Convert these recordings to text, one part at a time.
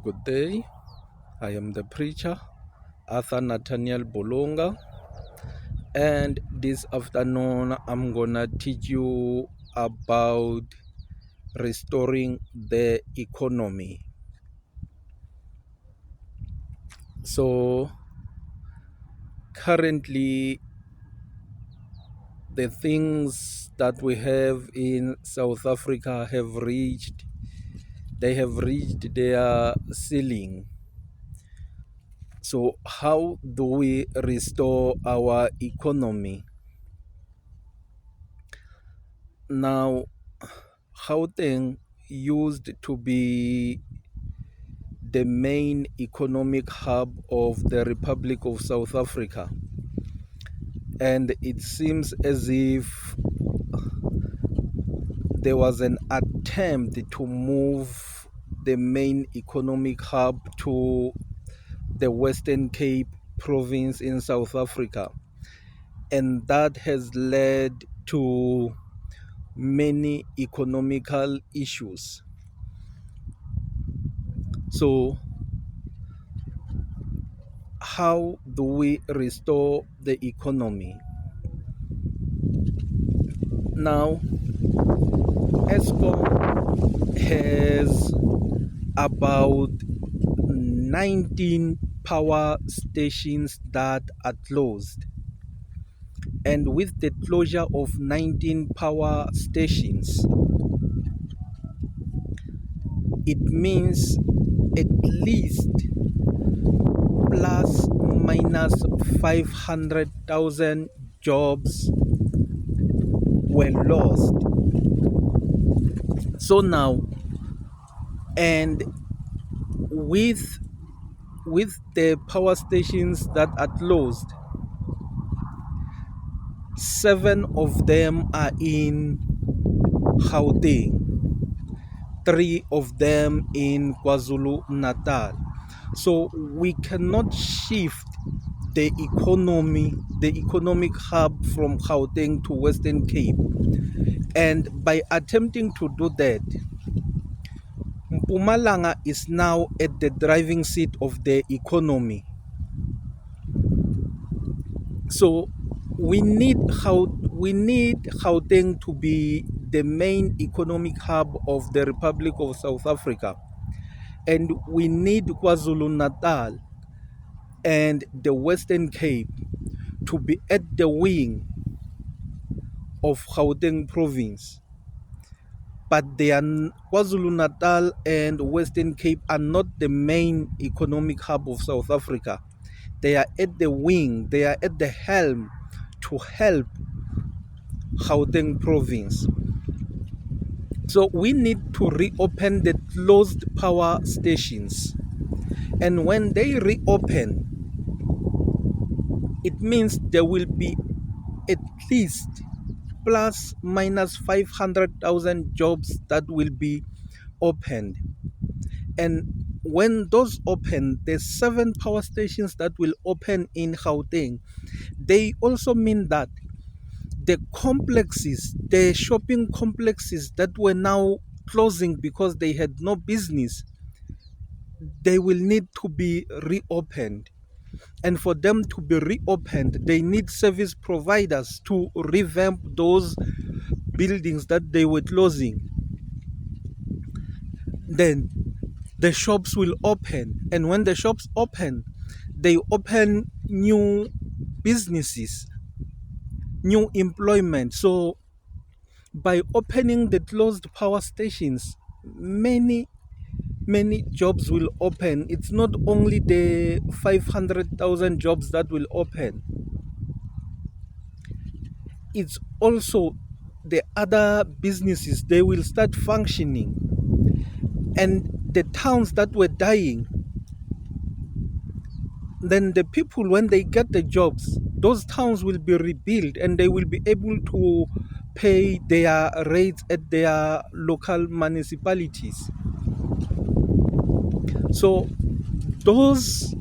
good day. I am the preacher, Arthur Nathaniel Bolonga, and this afternoon I'm gonna teach you about restoring the economy. So, currently, the things that we have in South Africa they have reached their ceiling. So, how do we restore our economy? Now, Gauteng used to be the main economic hub of the Republic of South Africa, and it seems as if there was an attempt to move the main economic hub to the Western Cape province in South Africa, and that has led to many economical issues. So, how do we restore the economy? Now, Eskom has about 19 power stations that are closed. And with the closure of 19 power stations, it means at least plus minus 500,000 jobs were lost. So now, and with the power stations that are closed, 7 of them are in Gauteng, 3 of them in KwaZulu-Natal. So we cannot shift the economic hub from Gauteng to Western Cape. And by attempting to do that, Mpumalanga is now at the driving seat of the economy. So we need Gauteng to be the main economic hub of the Republic of South Africa, and we need KwaZulu-Natal and the Western Cape to be at the wing of Gauteng province. But KwaZulu-Natal and Western Cape are not the main economic hub of South Africa. They are at the wing, they are at the helm to help Gauteng province. So we need to reopen the closed power stations. And when they reopen, it means there will be at least plus minus 500,000 jobs that will be opened. And when those open, the 7 power stations that will open in Gauteng, they also mean that the complexes, the shopping complexes that were now closing because they had no business, they will need to be reopened. And for them to be reopened, they need service providers to revamp those buildings that they were closing. Then the shops will open, and when the shops open, they open new businesses, new employment. So by opening the closed power stations, many jobs will open. It's not only the 500,000 jobs that will open, it's also the other businesses. They will start functioning, and the towns that were dying, then the people, when they get the jobs, those towns will be rebuilt and they will be able to pay their rates at their local municipalities. So those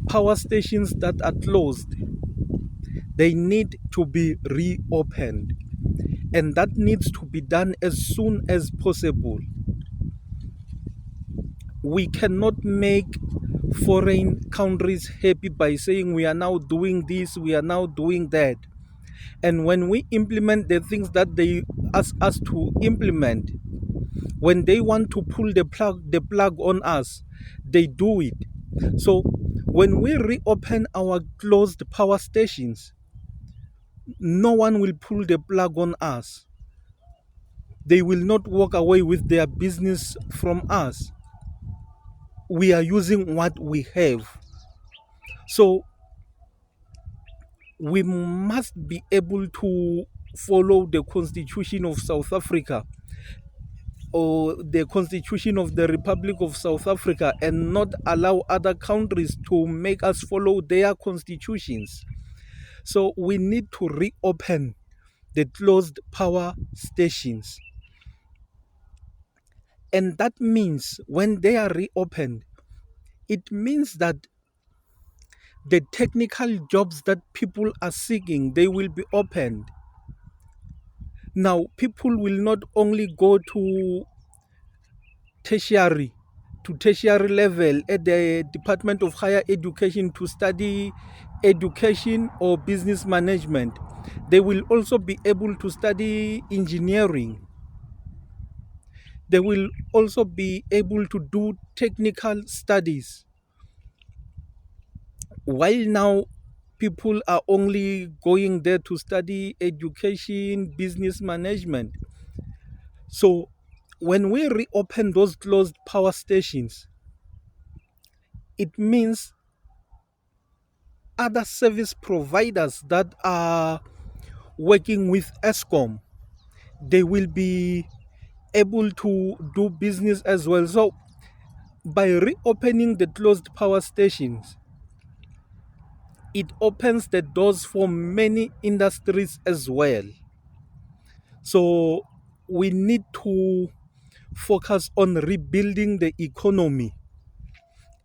power stations that are closed, they need to be reopened, and that needs to be done as soon as possible. We cannot make foreign countries happy by saying we are now doing this, we are now doing that. And when we implement the things that they ask us to implement, when they want to pull the plug on us, they do it. So when we reopen our closed power stations, no one will pull the plug on us. They will not walk away with their business from us. We are using what we have. So we must be able to follow the Constitution of South Africa or the Constitution of the Republic of South Africa, and not allow other countries to make us follow their constitutions. So we need to reopen the closed power stations. And that means when they are reopened, it means that the technical jobs that people are seeking, they will be opened. Now, people will not only go to tertiary level at the Department of Higher Education to study education or business management. They will also be able to study engineering. They will also be able to do technical studies. While now people are only going there to study education, business management. So when we reopen those closed power stations, it means other service providers that are working with Eskom, they will be able to do business as well. So by reopening the closed power stations, it opens the doors for many industries as well. So we need to focus on rebuilding the economy.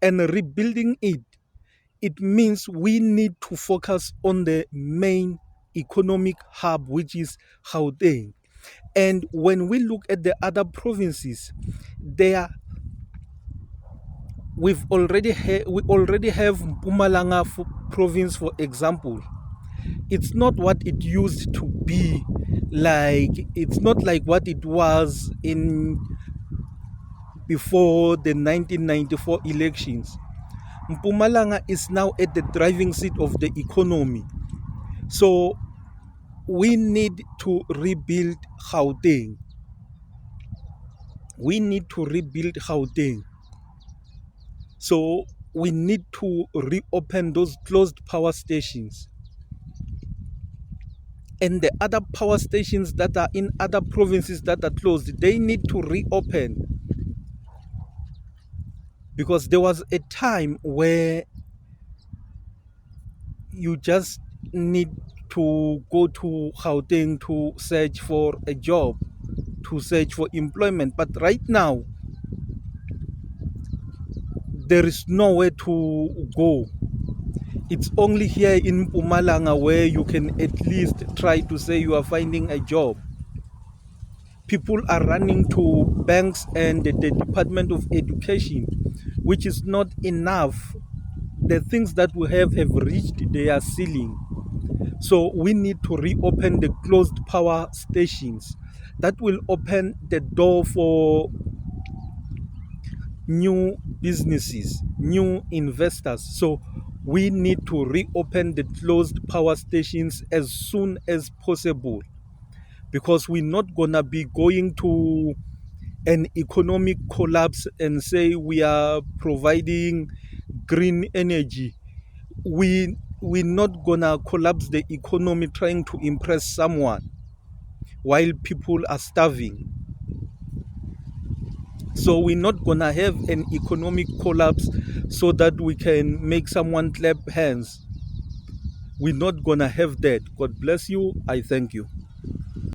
And rebuilding it means we need to focus on the main economic hub, which is Gauteng. And when we look at the other provinces, we already have Mpumalanga province, for example. It's not what it used to be like. It's not like what it was in before the 1994 elections. Mpumalanga is now at the driving seat of the economy. So we need to rebuild Gauteng. We need to rebuild Gauteng. So we need to reopen those closed power stations. And the other power stations that are in other provinces that are closed, they need to reopen. Because there was a time where you just need to go to Gauteng to search for a job, to search for employment. But right now, there is nowhere to go. It's only here in Mpumalanga where you can at least try to say you are finding a job. People are running to banks and the Department of Education, which is not enough. The things that we have reached their ceiling. So we need to reopen the closed power stations. That will open the door for new businesses, new investors. So we need to reopen the closed power stations as soon as possible, because we're not gonna be going to an economic collapse and say we are providing green energy. We're not gonna collapse the economy trying to impress someone while people are starving. So we're not gonna have an economic collapse so that we can make someone clap hands. We're not gonna have that. God bless you. I thank you.